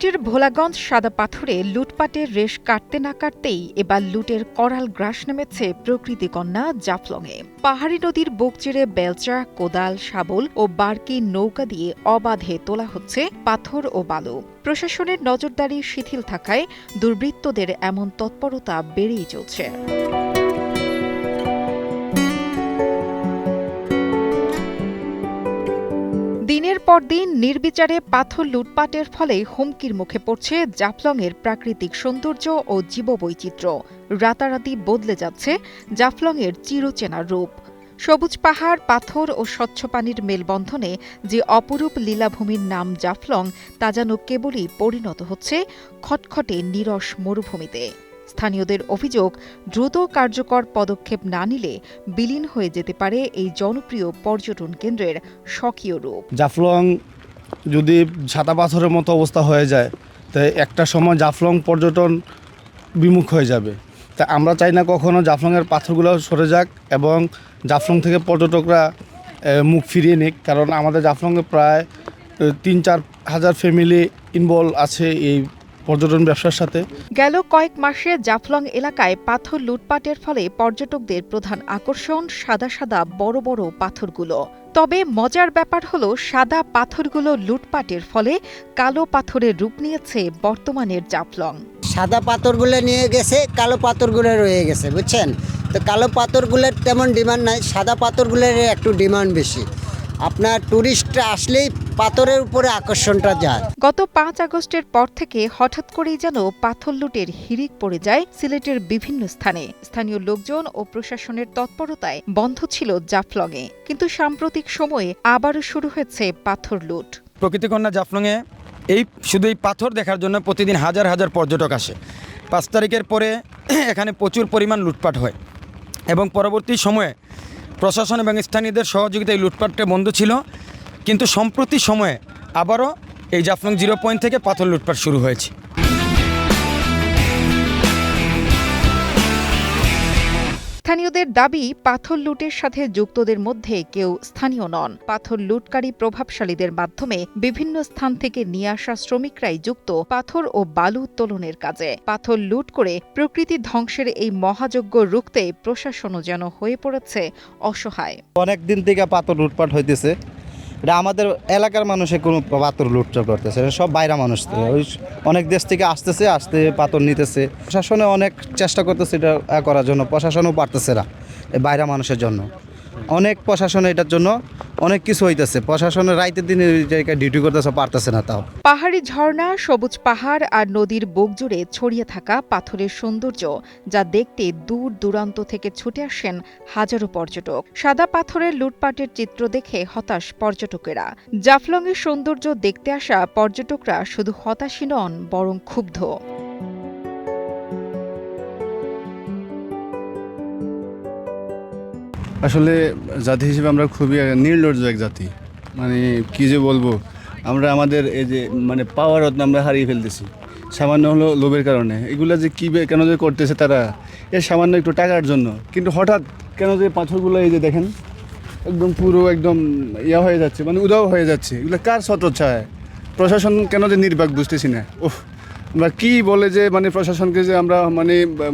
সিলেটের ভোলাগঞ্জ সাদা পাথরে লুটপাটের রেশ কাটতে না কাটতেই এবার লুটের করাল গ্রাস নেমেছে প্রকৃতিকন্যা জাফলংয়ে। পাহাড়ি নদীর বুক চিরে বেলচা, কোদাল, শাবল ও বার্কি নৌকা দিয়ে অবাধে তোলা হচ্ছে পাথর ও বালু। প্রশাসনের নজরদারি শিথিল থাকায় দুর্বৃত্তদের এমন তৎপরতা বেড়েই চলছে। দিনের পর দিন নির্বিচারে পাথর লুটপাটের ফলে হুমকির মুখে পড়ছে জাফলংয়ের প্রাকৃতিক সৌন্দর্য ও জীববৈচিত্র্য। রাতারাতি বদলে যাচ্ছে জাফলংয়ের চিরচেনা রূপ। সবুজ পাহাড়, পাথর ও স্বচ্ছ পানির মেলবন্ধনে যে অপরূপ লীলাভূমির নাম জাফলং, তা যেন কেবলই পরিণত হচ্ছে খটখটে নিরস মরুভূমিতে। স্থানীয়দের অভিযোগ, দ্রুত কার্যকর পদক্ষেপ না নিলে বিলীন হয়ে যেতে পারে এই জনপ্রিয় পর্যটন কেন্দ্রের স্বকীয় রূপ। জাফলং যদি সাদা পাথরের মতো অবস্থা হয়ে যায়, তাই একটা সময় জাফলং পর্যটন বিমুখ হয়ে যাবে। তা আমরা চাই না কখনো জাফলংয়ের পাথরগুলো সরে যাক এবং জাফলং থেকে পর্যটকরা মুখ ফিরিয়ে নিক, কারণ আমাদের জাফলংয়ে প্রায় ৩-৪ হাজার ফ্যামিলি ইনভলভ আছে এই পর্যটন ব্যবসার সাথে। গেল কয়েক মাসে জাফলং এলাকায় পাথর লুটপাটের ফলে পর্যটকদের প্রধান আকর্ষণ সাদা সাদা বড় বড় পাথরগুলো। তবে মজার ব্যাপার হলো, সাদা পাথরগুলো লুটপাটের ফলে কালো পাথরের রূপ নিয়েছে বর্তমানের জাফলং। সাদা পাথরগুলো নিয়ে গেছে, কালো পাথরগুলো রয়ে গেছে, বুঝছেন? তো কালো পাথরগুলোর তেমন ডিমান্ড নাই, সাদা পাথরগুলোর একটু ডিমান্ড বেশি। আপনার টুরিস্টরা আসলেই পাথরের উপরে আকর্ষণটা যায়। গত ৫ আগস্টের পর থেকে হঠাৎ করেই যেন পাথর লুটের হিড়িক পড়ে যায় সিলেটের বিভিন্ন স্থানে। স্থানীয় লোকজন ও প্রশাসনের তৎপরতায় বন্ধ ছিল জাফলংয়ে, কিন্তু সাম্প্রতিক সময়ে আবারও শুরু হয়েছে পাথর লুট। প্রকৃতিকন্যা জাফলংয়ে শুধু এই পাথর দেখার জন্য প্রতিদিন হাজার হাজার পর্যটক আসে। ৫ তারিখের পরে এখানে প্রচুর পরিমাণ লুটপাট হয় এবং পরবর্তী সময়ে প্রশাসন এবং স্থানীয়দের সহযোগিতায় লুটপাটটা বন্ধ ছিল, কিন্তু সম্প্রতি সময়ে আবারও এই জাফলং 0 পয়েন্ট থেকে পাথর লুটপাট শুরু হয়েছে। স্থানীয়দের দাবি, পাথর লুটের সাথে যুক্তদের মধ্যে কেউ স্থানীয় নন। পাথর লুটকারী প্রভাবশালীদের মাধ্যমে বিভিন্ন স্থান থেকে নিয়ে আসা শ্রমিকরাই যুক্ত পাথর ও বালু উত্তোলনের কাজে। পাথর লুট করে প্রকৃতি ধ্বংসের এই মহাযজ্ঞ রুখতে প্রশাসনও যেন হয়ে পড়েছে অসহায়। অনেক দিন থেকে পাথর লুটপাট হইতেছে, এটা আমাদের এলাকার মানুষে কোনো পাথর লুটপাট করতেছে, সব বাইরে মানুষ থেকে, ওই অনেক দেশ থেকে আসতে পাথর নিতেছে। প্রশাসনে অনেক চেষ্টা করতেছে এটা করার জন্য, প্রশাসনও পারতেছে না। এই বাইরে মানুষের জন্য অনেক প্রশাসন এটার জন্য অনেক কিছু হইতেছে, প্রশাসনের রাইতের দিনে জায়গায় ডিউটি করতেছে, পারতেছে না। তাও পাহাড়ি ঝর্ণা, সবুজ পাহাড় আর নদীর বুক জুড়ে ছড়িয়ে থাকা পাথরের সৌন্দর্য, যা দেখতে দূর দূরান্ত থেকে ছুটে আসেন হাজারো পর্যটক। সাদা পাথরের লুটপাটের চিত্র দেখে হতাশ পর্যটকেরা। জাফলংয়ের সৌন্দর্য দেখতে আসা পর্যটকরা শুধু হতাশই নন, বরং ক্ষুব্ধ। আসলে জাতি হিসেবে আমরা খুবই নির্লজ্জ এক জাতি, মানে কী যে বলবো, আমরা আমাদের এই যে মানে পাওয়ার আমরা হারিয়ে ফেলতেছি সামান্য হলো লোভের কারণে। এগুলো যে কী কেন যে করতেছে তারা, এর সামান্য একটু টাকার জন্য। কিন্তু হঠাৎ কেন যে পাথরগুলো এই যে দেখেন একদম পুরো একদম হয়ে যাচ্ছে, মানে উধাও হয়ে যাচ্ছে। এগুলো কার ছত্রছায়ায়? প্রশাসন কেন যে নির্বাক বুঝতেছি না। ওহ, আমরা কী বলে যে মানে প্রশাসনকে যে আমরা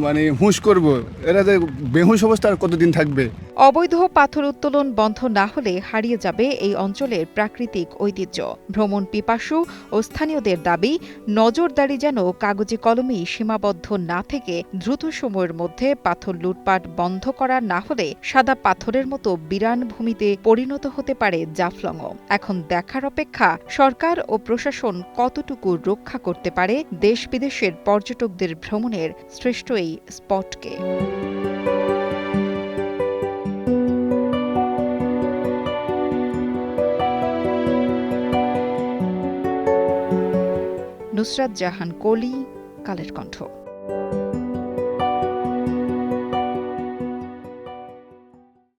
মানে হুঁশ করব, এরা যে বেহুশ অবস্থা আর কতদিন থাকবে? অবৈধ পাথর উত্তোলন বন্ধ না হলে হারিয়ে যাবে এই অঞ্চলের প্রাকৃতিক ঐতিহ্য। ভ্রমণ পিপাসু ও স্থানীয়দের দাবি, নজরদারি যেন কাগজে কলমেই সীমাবদ্ধ না থেকে দ্রুত সময়ের মধ্যে পাথর লুটপাট বন্ধ করা না হলে সাদা পাথরের মতো বিরান ভূমিতে পরিণত হতে পারে জাফলংও। এখন দেখার অপেক্ষা, সরকার ও প্রশাসন কতটুকু রক্ষা করতে পারে দেশ বিদেশের পর্যটকদের ভ্রমণের শ্রেষ্ঠ এই স্পটকে। নুসরাত জাহান কলি, কালের কণ্ঠ।